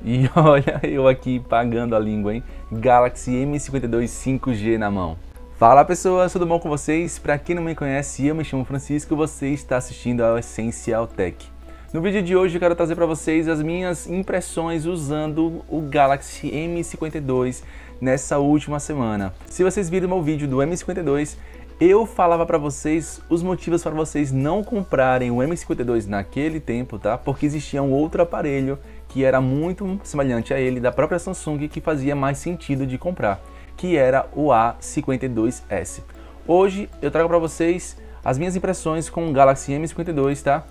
E olha eu aqui pagando a língua, hein? Galaxy M52 5G na mão. Fala pessoas, tudo bom com vocês? Para quem não me conhece, eu me chamo Francisco e você está assistindo ao Essential Tech. No vídeo de hoje eu quero trazer para vocês as minhas impressões usando o Galaxy M52 nessa última semana. Se vocês viram o meu vídeo do M52, eu falava para vocês os motivos para vocês não comprarem o M52 naquele tempo, tá? Porque existia um outro aparelho que era muito semelhante a ele, da própria Samsung, que fazia mais sentido de comprar, que era o A52s. Hoje eu trago para vocês as minhas impressões com o Galaxy M52, tá?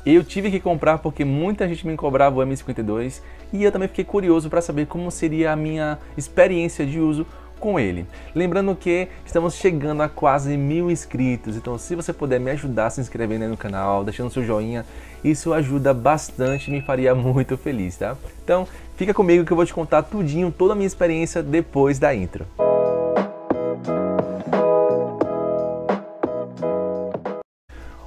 Eu tive que comprar porque muita gente me cobrava o M52 e eu também fiquei curioso para saber como seria a minha experiência de uso com ele. Lembrando que estamos chegando a quase 1000 inscritos, então se você puder me ajudar se inscrevendo aí no canal, deixando seu joinha, isso ajuda bastante e me faria muito feliz, tá? Então fica comigo que eu vou te contar tudinho, toda a minha experiência depois da intro.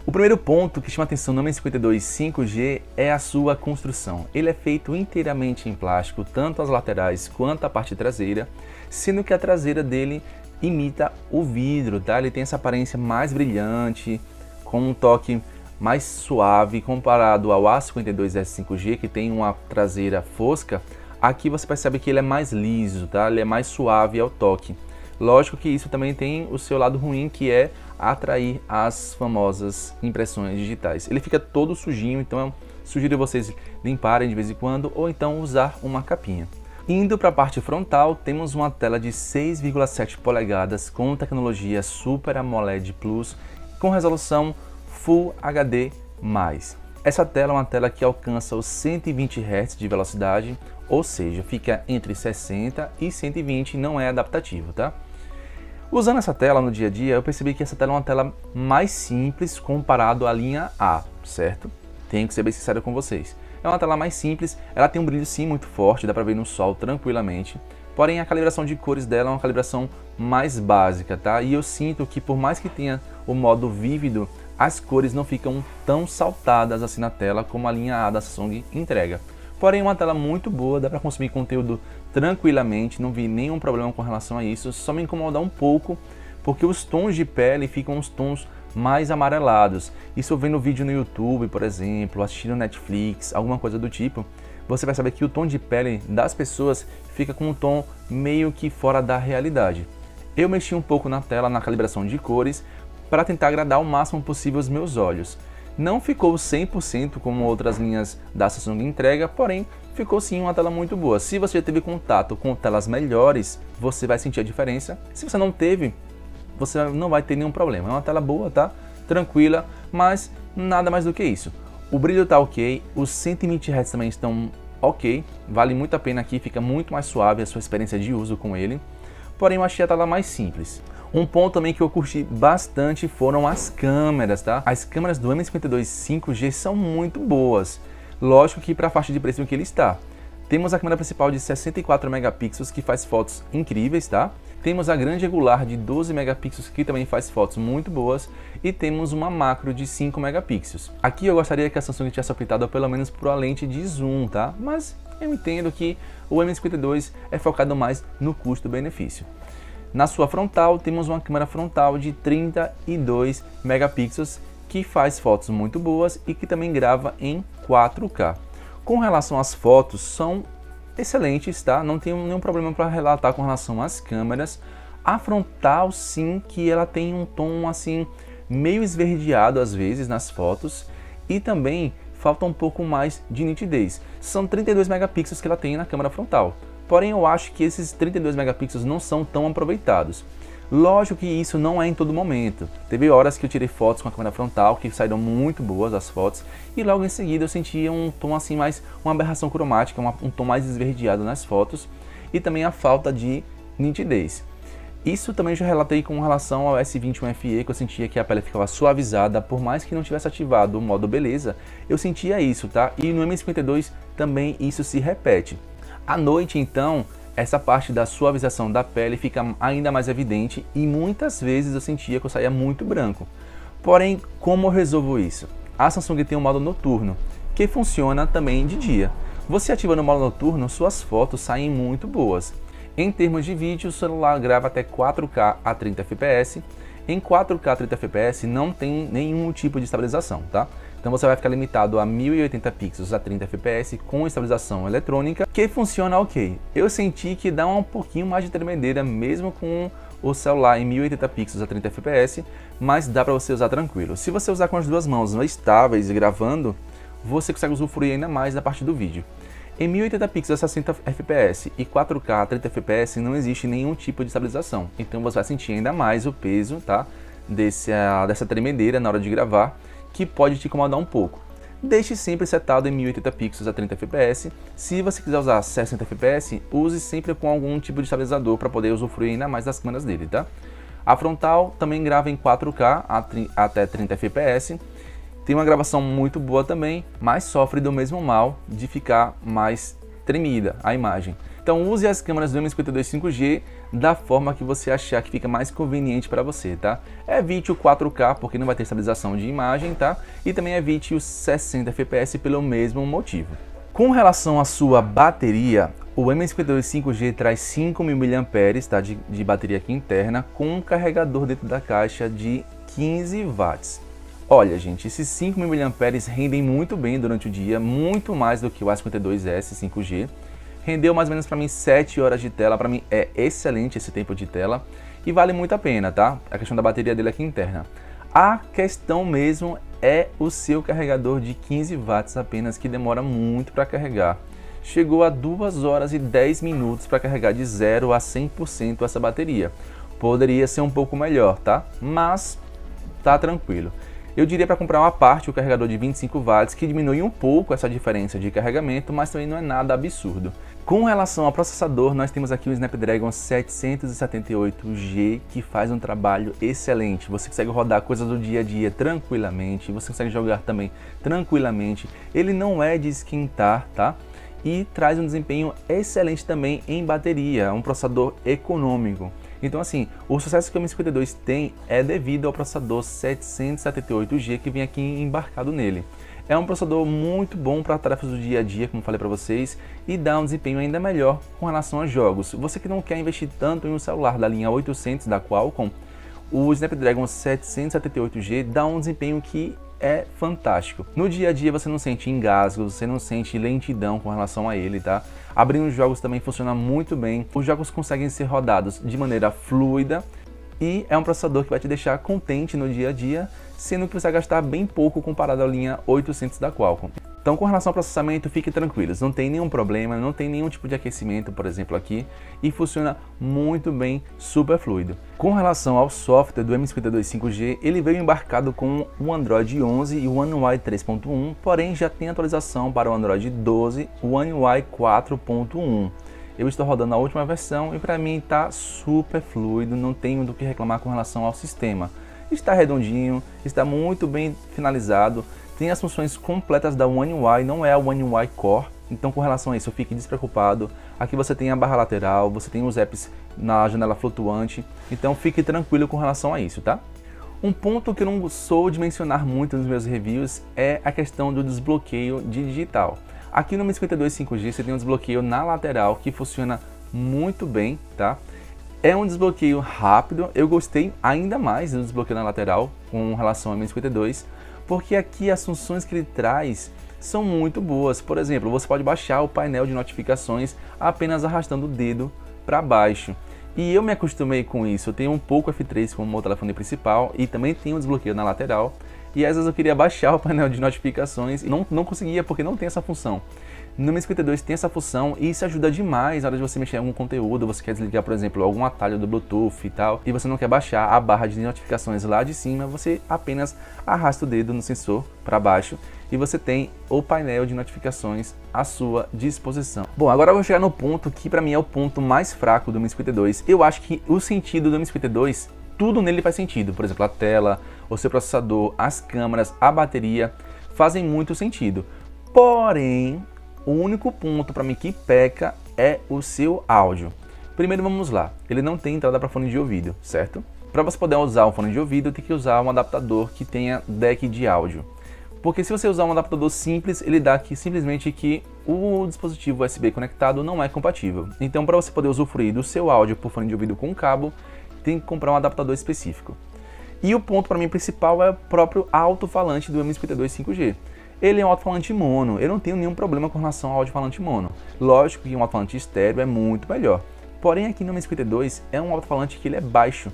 O primeiro ponto que chama atenção no M52 5G é a sua construção. Ele é feito inteiramente em plástico, tanto as laterais quanto a parte traseira, sendo que a traseira dele imita o vidro, tá? Ele tem essa aparência mais brilhante, com um toque mais suave comparado ao A52s 5G, que tem uma traseira fosca. Aqui você percebe que ele é mais liso, tá? Ele é mais suave ao toque. Lógico que isso também tem o seu lado ruim, que é atrair as famosas impressões digitais. Ele fica todo sujinho, então eu sugiro vocês limparem de vez em quando ou então usar uma capinha. Indo para a parte frontal, temos uma tela de 6,7 polegadas com tecnologia Super AMOLED Plus com resolução Full HD+. Essa tela é uma tela que alcança os 120 Hz de velocidade, ou seja, fica entre 60 e 120, não é adaptativo, tá? Usando essa tela no dia a dia, eu percebi que essa tela é uma tela mais simples comparado à linha A, certo? Tenho que ser bem sincero com vocês. É uma tela mais simples, ela tem um brilho sim muito forte, dá pra ver no sol tranquilamente. Porém, a calibração de cores dela é uma calibração mais básica, tá? E eu sinto que por mais que tenha o modo vívido, as cores não ficam tão saltadas assim na tela como a linha A da Samsung entrega. Porém, uma tela muito boa, dá para consumir conteúdo tranquilamente, não vi nenhum problema com relação a isso, só me incomodar um pouco, porque os tons de pele ficam uns tons mais amarelados. Isso eu vendo vídeo no YouTube, por exemplo, assistindo Netflix, alguma coisa do tipo, você vai saber que o tom de pele das pessoas fica com um tom meio que fora da realidade. Eu mexi um pouco na tela, na calibração de cores, para tentar agradar o máximo possível os meus olhos. Não ficou 100% como outras linhas da Samsung entrega, porém ficou sim uma tela muito boa. Se você já teve contato com telas melhores, você vai sentir a diferença. Se você não teve, você não vai ter nenhum problema. É uma tela boa, tá? Tranquila, mas nada mais do que isso. O brilho tá ok, os 120 Hz também estão ok, vale muito a pena aqui, fica muito mais suave a sua experiência de uso com ele. Porém eu achei a tela mais simples. Um ponto também que eu curti bastante foram as câmeras, tá? As câmeras do M52 5G são muito boas. Lógico que para a faixa de preço em que ele está. Temos a câmera principal de 64 megapixels que faz fotos incríveis, tá? Temos a grande angular de 12 megapixels que também faz fotos muito boas e temos uma macro de 5 megapixels. Aqui eu gostaria que a Samsung tivesse optado pelo menos por uma lente de zoom, tá? Mas eu entendo que o M52 é focado mais no custo-benefício. Na sua frontal, temos uma câmera frontal de 32 megapixels que faz fotos muito boas e que também grava em 4K. Com relação às fotos, são excelentes, tá? Não tenho nenhum problema para relatar com relação às câmeras. A frontal, sim, que ela tem um tom assim meio esverdeado às vezes nas fotos e também falta um pouco mais de nitidez. São 32 megapixels que ela tem na câmera frontal. Porém, eu acho que esses 32 megapixels não são tão aproveitados. Lógico que isso não é em todo momento. Teve horas que eu tirei fotos com a câmera frontal que saíram muito boas as fotos e logo em seguida eu sentia um tom assim mais, uma aberração cromática, um tom mais esverdeado nas fotos e também a falta de nitidez. Isso também já relatei com relação ao S21 FE, que eu sentia que a pele ficava suavizada, por mais que não tivesse ativado o modo beleza, eu sentia isso, tá? E no M52 também isso se repete. À noite, então, essa parte da suavização da pele fica ainda mais evidente e muitas vezes eu sentia que eu saía muito branco. Porém, como eu resolvo isso? A Samsung tem um modo noturno, que funciona também de dia. Você ativando o modo noturno, suas fotos saem muito boas. Em termos de vídeo, o celular grava até 4K a 30 fps. Em 4K a 30 fps não tem nenhum tipo de estabilização, tá? Então você vai ficar limitado a 1080 pixels a 30 fps com estabilização eletrônica, que funciona ok. Eu senti que dá um pouquinho mais de tremedeira mesmo com o celular em 1080 pixels a 30 fps, mas dá para você usar tranquilo. Se você usar com as duas mãos estáveis e gravando, você consegue usufruir ainda mais da parte do vídeo. Em 1080 pixels a 60 fps e 4K a 30 fps não existe nenhum tipo de estabilização, então você vai sentir ainda mais o peso, tá, dessa tremedeira na hora de gravar, que pode te incomodar um pouco. Deixe sempre setado em 1080 pixels a 30 fps. Se você quiser usar 60 fps, use sempre com algum tipo de estabilizador para poder usufruir ainda mais das câmeras dele, tá? A frontal também grava em 4K até 30 fps. Tem uma gravação muito boa também, mas sofre do mesmo mal de ficar mais tremida a imagem. Então use as câmeras do M52 5G da forma que você achar que fica mais conveniente para você, tá? Evite o 4K porque não vai ter estabilização de imagem, tá? E também evite os 60 fps pelo mesmo motivo. Com relação à sua bateria, o M52 5G traz 5.000 mAh, tá? de bateria aqui interna, com um carregador dentro da caixa de 15 watts. Olha, gente, esses 5.000 mAh rendem muito bem durante o dia, muito mais do que o A52s 5G. Rendeu mais ou menos para mim 7 horas de tela, para mim é excelente esse tempo de tela e vale muito a pena, tá? A questão da bateria dele aqui interna. A questão mesmo é o seu carregador de 15 watts apenas, que demora muito para carregar. Chegou a 2 horas e 10 minutos para carregar de 0 a 100% essa bateria. Poderia ser um pouco melhor, tá? Mas tá tranquilo. Eu diria para comprar uma parte, o carregador de 25 watts, que diminui um pouco essa diferença de carregamento, mas também não é nada absurdo. Com relação ao processador, nós temos aqui o Snapdragon 778G, que faz um trabalho excelente. Você consegue rodar coisas do dia a dia tranquilamente, você consegue jogar também tranquilamente. Ele não é de esquentar, tá? E traz um desempenho excelente também em bateria, é um processador econômico. Então assim, o sucesso que o M52 tem é devido ao processador 778G que vem aqui embarcado nele. É um processador muito bom para tarefas do dia a dia, como falei para vocês, e dá um desempenho ainda melhor com relação a jogos. Você que não quer investir tanto em um celular da linha 800 da Qualcomm, o Snapdragon 778G dá um desempenho que é fantástico. No dia a dia você não sente engasgos, você não sente lentidão com relação a ele, tá? Abrindo os jogos também funciona muito bem, os jogos conseguem ser rodados de maneira fluida e é um processador que vai te deixar contente no dia a dia, sendo que você vai gastar bem pouco comparado à linha 800 da Qualcomm. Então, com relação ao processamento, fiquem tranquilos, não tem nenhum problema, não tem nenhum tipo de aquecimento, por exemplo, aqui, e funciona muito bem, super fluido. Com relação ao software do M52 5G, ele veio embarcado com o Android 11 e o One UI 3.1, porém já tem atualização para o Android 12, o One UI 4.1. Eu estou rodando a última versão e para mim está super fluido, não tenho do que reclamar com relação ao sistema. Está redondinho, está muito bem finalizado, tem as funções completas da One UI, não é a One UI Core, então com relação a isso fique despreocupado. Aqui você tem a barra lateral, você tem os apps na janela flutuante, então fique tranquilo com relação a isso, tá? Um ponto que eu não sou de mencionar muito nos meus reviews é a questão do desbloqueio digital. Aqui no M52 5G você tem um desbloqueio na lateral que funciona muito bem, tá? É um desbloqueio rápido, eu gostei ainda mais do desbloqueio na lateral com relação ao M52, porque aqui as funções que ele traz são muito boas. Por exemplo, você pode baixar o painel de notificações apenas arrastando o dedo para baixo. E eu me acostumei com isso, eu tenho um pouco F3 como meu telefone principal e também tenho um desbloqueio na lateral. E às vezes eu queria baixar o painel de notificações e não conseguia porque não tem essa função. No M52 tem essa função e isso ajuda demais na hora de você mexer em algum conteúdo, você quer desligar, por exemplo, algum atalho do Bluetooth e tal, e você não quer baixar a barra de notificações lá de cima, você apenas arrasta o dedo no sensor para baixo e você tem o painel de notificações à sua disposição. Bom, agora eu vou chegar no ponto que para mim é o ponto mais fraco do M52. Eu acho que o sentido do M52, tudo nele faz sentido, por exemplo, a tela, o seu processador, as câmeras, a bateria, fazem muito sentido. Porém, o único ponto para mim que peca é o seu áudio. Primeiro vamos lá, ele não tem entrada para fone de ouvido, certo? Para você poder usar um fone de ouvido, tem que usar um adaptador que tenha deck de áudio. Porque se você usar um adaptador simples, ele dá aqui simplesmente que o dispositivo USB conectado não é compatível. Então, para você poder usufruir do seu áudio por fone de ouvido com cabo, tem que comprar um adaptador específico. E o ponto para mim principal é o próprio alto-falante do M52 5G. Ele é um alto-falante mono, eu não tenho nenhum problema com relação ao alto-falante mono. Lógico que um alto-falante estéreo é muito melhor. Porém, aqui no M52 é um alto-falante que ele é baixo.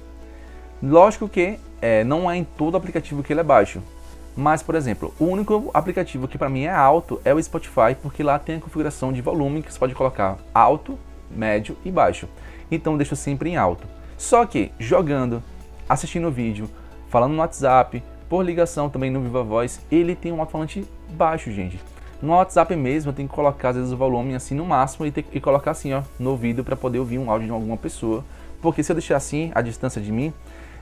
Lógico que não é em todo aplicativo que ele é baixo. Mas, por exemplo, o único aplicativo que para mim é alto é o Spotify, porque lá tem a configuração de volume que você pode colocar alto, médio e baixo. Então eu deixo sempre em alto. Só que jogando, assistindo vídeo, falando no WhatsApp, por ligação também no Viva Voz, ele tem um alto-falante baixo, gente. No WhatsApp mesmo eu tenho que colocar às vezes o volume assim no máximo e colocar assim, ó, no ouvido para poder ouvir um áudio de alguma pessoa. Porque se eu deixar assim, a distância de mim,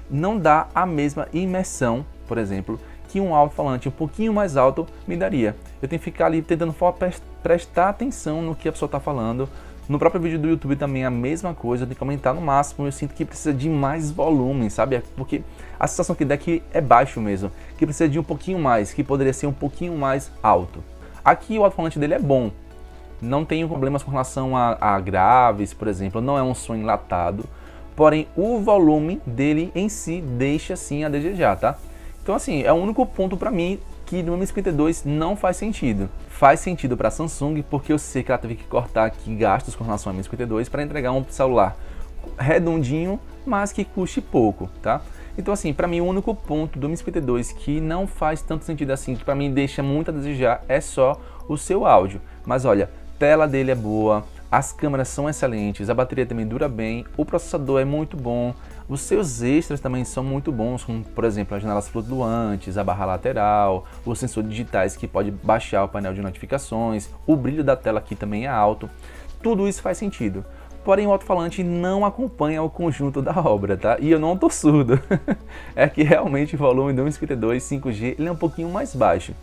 não dá a mesma imersão, por exemplo, que um alto-falante um pouquinho mais alto me daria. Eu tenho que ficar ali tentando prestar atenção no que a pessoa está falando. No próprio vídeo do YouTube também é a mesma coisa, eu tenho que aumentar no máximo, eu sinto que precisa de mais volume, sabe? Porque a sensação que dá aqui é baixo mesmo, que precisa de um pouquinho mais, que poderia ser um pouquinho mais alto. Aqui o alto-falante dele é bom, não tenho problemas com relação a graves, por exemplo, não é um som enlatado, porém o volume dele em si deixa sim a desejar, tá? Então assim, é o único ponto para mim que no M52 não faz sentido. Faz sentido para a Samsung porque eu sei que ela teve que cortar aqui gastos com relação ao M52 para entregar um celular redondinho, mas que custe pouco, tá? Então assim, para mim o único ponto do M52 que não faz tanto sentido assim, que para mim deixa muito a desejar, é só o seu áudio. Mas olha, a tela dele é boa, as câmeras são excelentes, a bateria também dura bem, o processador é muito bom, os seus extras também são muito bons, como por exemplo as janelas flutuantes, a barra lateral, os sensores digitais que pode baixar o painel de notificações, o brilho da tela aqui também é alto, tudo isso faz sentido. Porém o alto-falante não acompanha o conjunto da obra, tá? E eu não tô surdo, é que realmente o volume do M52 5G ele é um pouquinho mais baixo.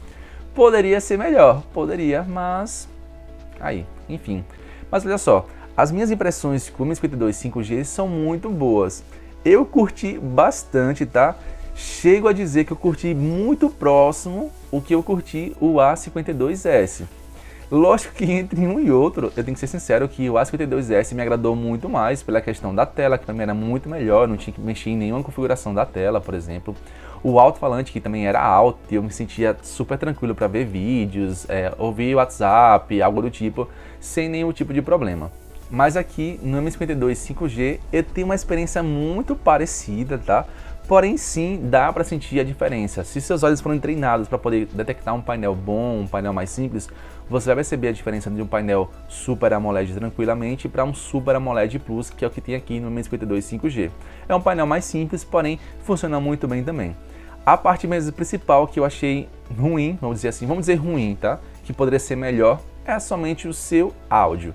Poderia ser melhor, poderia, mas aí, enfim. Mas olha só, as minhas impressões com o M52 5G são muito boas. Eu curti bastante, tá? Chego a dizer que eu curti muito próximo o que eu curti o A52S. Lógico que entre um e outro, eu tenho que ser sincero que o A52S me agradou muito mais pela questão da tela, que para mim era muito melhor, não tinha que mexer em nenhuma configuração da tela, por exemplo. O alto-falante que também era alto, e eu me sentia super tranquilo para ver vídeos, ouvir WhatsApp, algo do tipo, sem nenhum tipo de problema. Mas aqui no M52 5G eu tenho uma experiência muito parecida, tá? Porém sim, dá para sentir a diferença. Se seus olhos forem treinados para poder detectar um painel bom, um painel mais simples, você vai perceber a diferença de um painel Super AMOLED tranquilamente para um Super AMOLED Plus, que é o que tem aqui no M52 5G. É um painel mais simples, porém funciona muito bem também. A parte mesmo principal que eu achei ruim, vamos dizer assim, vamos dizer ruim, tá? Que poderia ser melhor, é somente o seu áudio.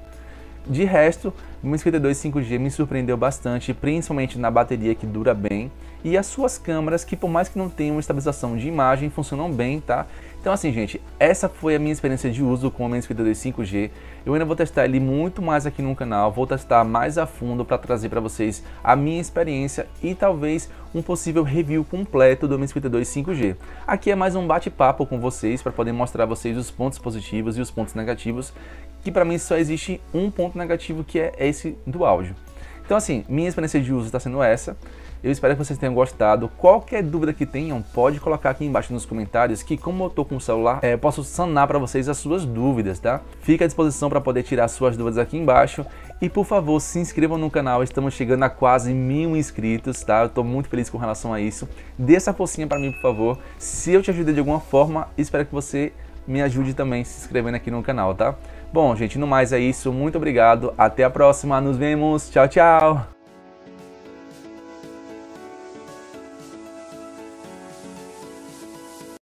De resto, o M52 5G me surpreendeu bastante, principalmente na bateria que dura bem e as suas câmeras que por mais que não tenham estabilização de imagem, funcionam bem, tá? Então assim, gente, essa foi a minha experiência de uso com o M52 5G. Eu ainda vou testar ele muito mais aqui no canal, vou testar mais a fundo para trazer para vocês a minha experiência e talvez um possível review completo do M52 5G. Aqui é mais um bate-papo com vocês para poder mostrar a vocês os pontos positivos e os pontos negativos, que para mim só existe um ponto negativo, que é esse do áudio. Então assim, minha experiência de uso está sendo essa. Eu espero que vocês tenham gostado. Qualquer dúvida que tenham, pode colocar aqui embaixo nos comentários, que como eu tô com o celular, eu posso sanar para vocês as suas dúvidas, tá? Fica à disposição para poder tirar suas dúvidas aqui embaixo. E por favor, se inscrevam no canal, estamos chegando a quase 1000 inscritos, tá? Eu tô muito feliz com relação a isso. Dê essa forcinha para mim, por favor. Se eu te ajudei de alguma forma, espero que você me ajude também se inscrevendo aqui no canal, tá? Bom, gente, no mais é isso. Muito obrigado. Até a próxima. Nos vemos. Tchau, tchau.